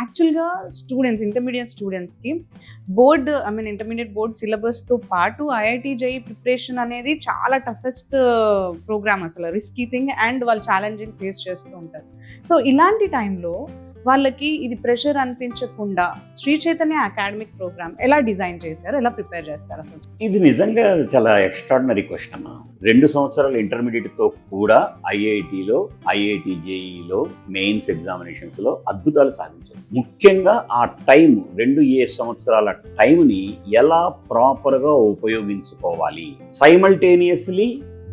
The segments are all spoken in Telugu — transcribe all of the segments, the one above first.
యాక్చువల్గా స్టూడెంట్స్, ఇంటర్మీడియట్ స్టూడెంట్స్కి ఇంటర్మీడియట్ బోర్డ్ సిలబస్తో పాటు ఐఐటి జేఈ ప్రిపరేషన్ అనేది చాలా టఫెస్ట్ ప్రోగ్రామ్, అసలు రిస్కీ థింగ్, అండ్ వాళ్ళు ఛాలెంజింగ్ ఫేస్ చేస్తూ ఉంటారు. సో ఇలాంటి టైంలో వాళ్ళకి ఇది ప్రెషర్ అనిపించకుండా శ్రీ చైతన్య అకాడమిక్ ప్రోగ్రామ్ ఎలా డిజైన్ చేశారు, ఎలా ప్రిపేర్ చేస్తారు అసలు? ఇది నిజంగా చాలా ఎక్స్ట్రాడినరీ క్వశ్చన్ అమ్మా. 2 సంవత్సరాలు ఇంటర్మీడియట్తో కూడా ఐఐటి జేఈలో మెయిన్స్ ఎగ్జామినేషన్స్లో అద్భుతాలు సాధించారు. ముఖ్యంగా ఆ టైం 2 సంవత్సరాల టైంని ఎలా ప్రాపర్గా ఉపయోగించుకోవాలి. సైమల్టేనియస్లీ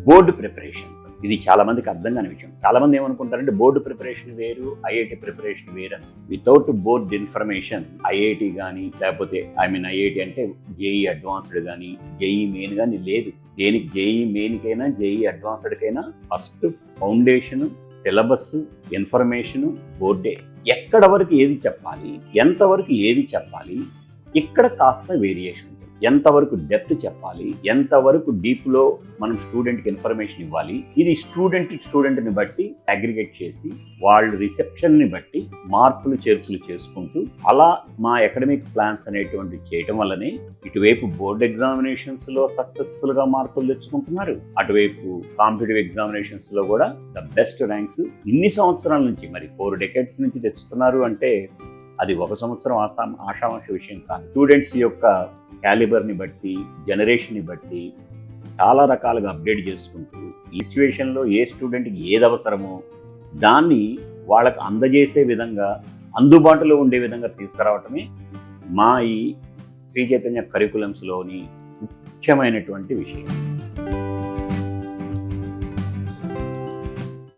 బోర్డు ప్రిపరేషన్, ఇది చాలా మందికి అర్థం కాని విషయం. చాలా మంది ఏమనుకుంటారంటే బోర్డు ప్రిపరేషన్ వేరు, ఐఐటి ప్రిపరేషన్ వేరు అని. వితౌట్ బోర్డ్ ఇన్ఫర్మేషన్ ఐఐటి కానీ, లేకపోతే ఐఐటి అంటే జేఈ అడ్వాన్స్డ్ కానీ, జేఈ మెయిన్ కానీ లేదు. దేనికి జేఈ మెయిన్కైనా జేఈ అడ్వాన్స్డ్కైనా ఫస్ట్ ఫౌండేషన్, సిలబస్, ఇన్ఫర్మేషను బోర్డే. ఎక్కడ వరకు ఏది చెప్పాలి, ఎంతవరకు ఏది చెప్పాలి, ఇక్కడ కాస్త వేరియేషన్. ఎంతవరకు డెప్త్ చెప్పాలి, ఎంతవరకు డీప్లో మనం స్టూడెంట్కి ఇన్ఫర్మేషన్ ఇవ్వాలి, ఇది స్టూడెంట్ని బట్టి అగ్రిగేట్ చేసి వాళ్ళ రిసెప్షన్ని బట్టి మార్పులు చేర్పులు చేసుకుంటూ అలా మా అకాడమిక్ ప్లాన్స్ అనేటువంటి చేయటం వల్లనే ఇటువైపు బోర్డ్ ఎగ్జామినేషన్స్లో సక్సెస్ఫుల్గా మార్కులు తెచ్చుకుంటున్నారు, అటువైపు కాంపిటేటివ్ ఎగ్జామినేషన్స్లో కూడా ద బెస్ట్ ర్యాంక్స్ ఇన్ని సంవత్సరాల నుంచి, మరి 4 decades నుంచి తెచ్చుతున్నారు అంటే అది 1 సంవత్సరం ఆషామాష విషయం కాదు. స్టూడెంట్స్ యొక్క క్యాలిబర్ని బట్టి, జనరేషన్ని బట్టి చాలా రకాలుగా అప్డేట్ చేసుకుంటూ ఈ సిచ్యువేషన్లో ఏ స్టూడెంట్కి ఏది అవసరమో దాన్ని వాళ్ళకు అందజేసే విధంగా, అందుబాటులో ఉండే విధంగా తీసుకురావటమే మా ఈ శ్రీ చైతన్య కరికులమ్స్లోని ముఖ్యమైనటువంటి విషయం.